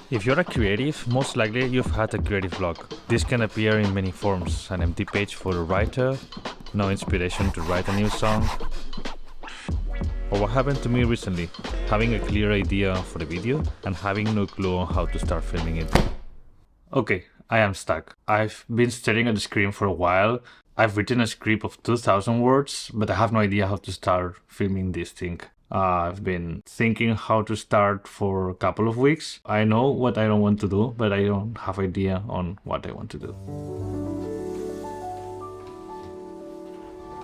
If you're a creative, most likely you've had a creative block. This can appear in many forms: an empty page for a writer, no inspiration to write a new song, or what happened to me recently, having a clear idea for a video and having no clue on how to start filming it. Okay, I am stuck. I've been staring at the screen for a while. I've written a script of 2,000 words, but I have no idea how to start filming this thing. I've been thinking how to start for a couple of weeks. I know what I don't want to do, but I don't have idea on what I want to do.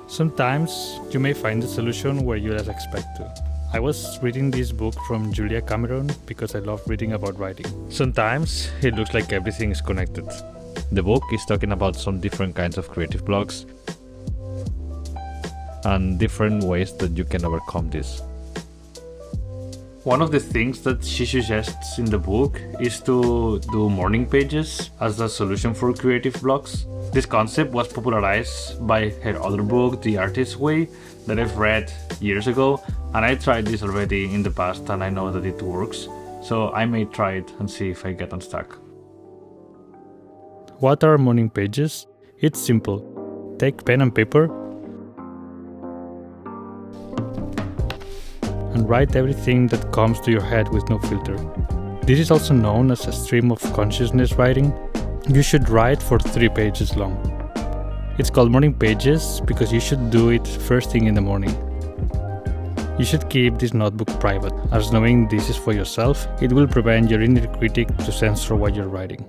Sometimes you may find the solution where you less expect to. I was reading this book from Julia Cameron because I love reading about writing. Sometimes it looks like everything is connected. The book is talking about some different kinds of creative blocks and different ways that you can overcome this. One of the things that she suggests in the book is to do morning pages as a solution for creative blocks. This concept was popularized by her other book, The Artist's Way, that I've read years ago, and I tried this already in the past and I know that it works, so I may try it and see if I get unstuck. What are morning pages? It's simple. Take pen and paper and write everything that comes to your head with no filter. This is also known as a stream of consciousness writing. You should write for 3 pages long. It's called morning pages because you should do it first thing in the morning. You should keep this notebook private, as knowing this is for yourself, it will prevent your inner critic to censor what you're writing.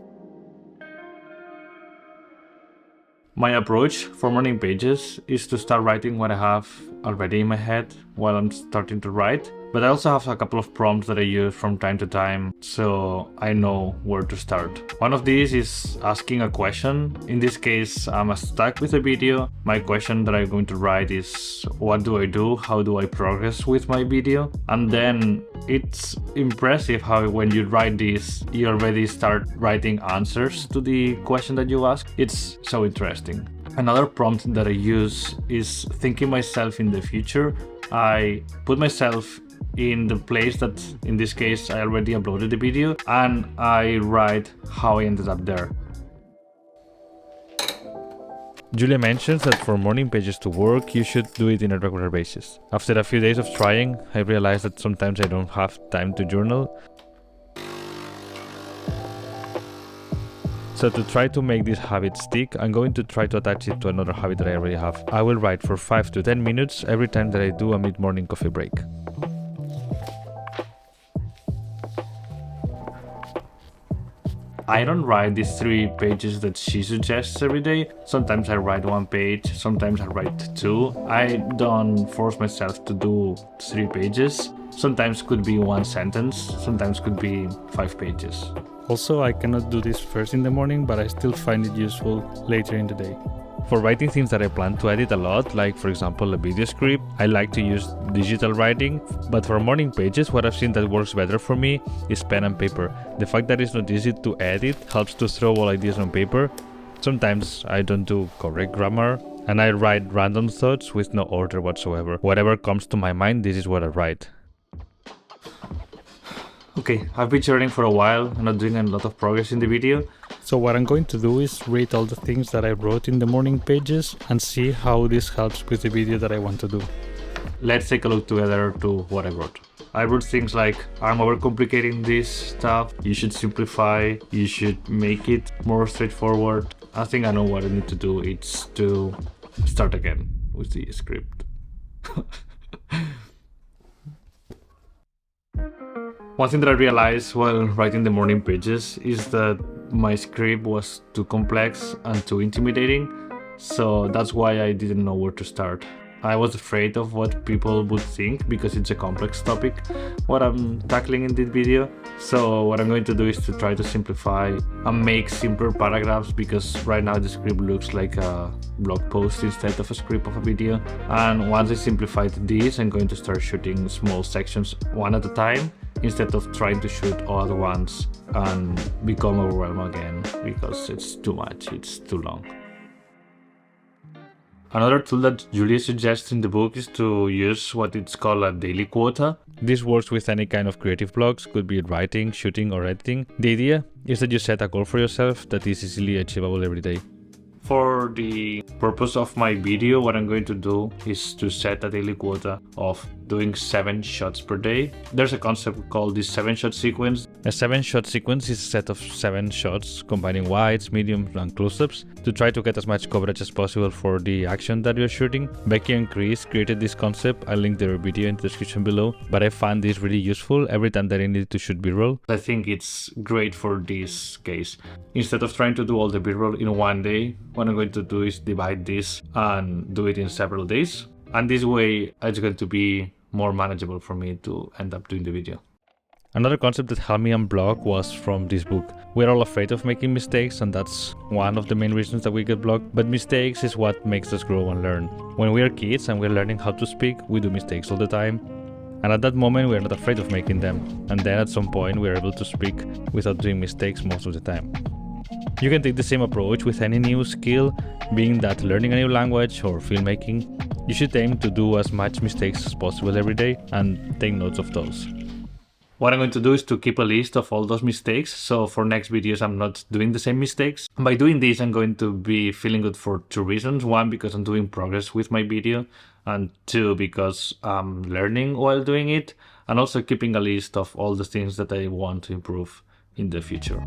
My approach for morning pages is to start writing what I have already in my head while I'm starting to write, but I also have a couple of prompts that I use from time to time so I know where to start. One of these is asking a question. In this case, I'm stuck with a video. My question that I'm going to write is, what do I do? How do I progress with my video? And then it's impressive how when you write this, you already start writing answers to the question that you ask. It's so interesting. Another prompt that I use is thinking myself in the future. I put myself in the place that, in this case, I already uploaded the video, and I write how I ended up there. Julia mentions that for morning pages to work, you should do it on a regular basis. After a few days of trying, I realized that sometimes I don't have time to journal. So to try to make this habit stick, I'm going to try to attach it to another habit that I already have. I will write for 5 to 10 minutes every time that I do a mid-morning coffee break. I don't write these 3 pages that she suggests every day. Sometimes I write 1 page, sometimes I write 2. I don't force myself to do 3 pages. Sometimes could be 1 sentence, sometimes could be 5 pages. Also, I cannot do this first in the morning, but I still find it useful later in the day. For writing things that I plan to edit a lot, like for example a video script, I like to use digital writing, but for morning pages, what I've seen that works better for me is pen and paper. The fact that it's not easy to edit helps to throw all ideas on paper. Sometimes I don't do correct grammar, and I write random thoughts with no order whatsoever. Whatever comes to my mind, this is what I write. Okay, I've been journaling for a while and not doing a lot of progress in the video. So what I'm going to do is read all the things that I wrote in the morning pages and see how this helps with the video that I want to do. Let's take a look together to what I wrote. I wrote things like, I'm overcomplicating this stuff, you should simplify, you should make it more straightforward. I think I know what I need to do. It's to start again with the script. One thing that I realized while writing the morning pages is that my script was too complex and too intimidating, so that's why I didn't know where to start. I was afraid of what people would think because it's a complex topic, what I'm tackling in this video. So what I'm going to do is to try to simplify and make simpler paragraphs, because right now the script looks like a blog post instead of a script of a video. And once I simplified this, I'm going to start shooting small sections one at a time, instead of trying to shoot all at once and become overwhelmed again because it's too much, it's too long. Another tool that Julia suggests in the book is to use what it's called a daily quota. This works with any kind of creative blocks, could be writing, shooting or editing. The idea is that you set a goal for yourself that is easily achievable every day. For the purpose of my video, what I'm going to do is to set a daily quota of doing 7 shots per day. There's a concept called the 7-shot sequence. A 7-shot sequence is a set of 7 shots combining wides, mediums and close-ups to try to get as much coverage as possible for the action that you're shooting. Becky and Chris created this concept. I'll link their video in the description below, but I found this really useful every time that I needed to shoot B-roll. I think it's great for this case. Instead of trying to do all the B-roll in one day, what I'm going to do is divide this and do it in several days. And this way, it's going to be more manageable for me to end up doing the video. Another concept that helped me unblock was from this book. We're all afraid of making mistakes, and that's one of the main reasons that we get blocked. But mistakes is what makes us grow and learn. When we are kids and we're learning how to speak, we do mistakes all the time. And at that moment, we're not afraid of making them. And then at some point, we're able to speak without doing mistakes most of the time. You can take the same approach with any new skill, being that learning a new language or filmmaking. You should aim to do as much mistakes as possible every day and take notes of those. What I'm going to do is to keep a list of all those mistakes, so for next videos I'm not doing the same mistakes. By doing this, I'm going to be feeling good for 2 reasons. 1, because I'm doing progress with my video, and 2, because I'm learning while doing it, and also keeping a list of all the things that I want to improve in the future.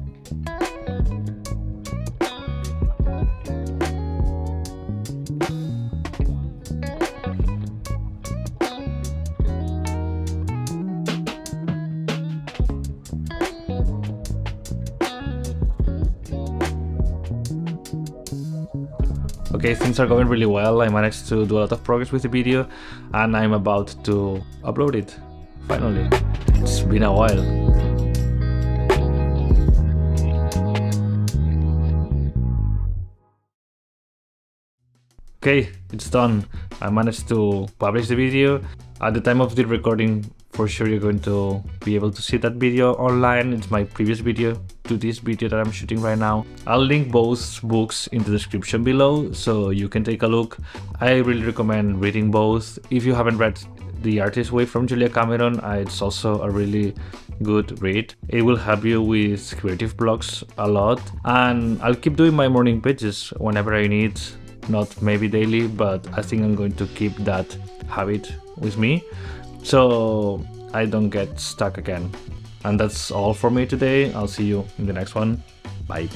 Okay, things are going really well. I managed to do a lot of progress with the video and I'm about to upload it, finally. It's been a while. Okay, it's done. I managed to publish the video. At the time of the recording, for sure you're going to be able to see that video online. It's my previous video to this video that I'm shooting right now. I'll link both books in the description below so you can take a look. I really recommend reading both. If you haven't read The Artist's Way from Julia Cameron, it's also a really good read. It will help you with creative blocks a lot, and I'll keep doing my morning pages whenever I need. Not maybe daily, but I think I'm going to keep that habit with me so I don't get stuck again. And that's all for me today. I'll see you in the next one. Bye.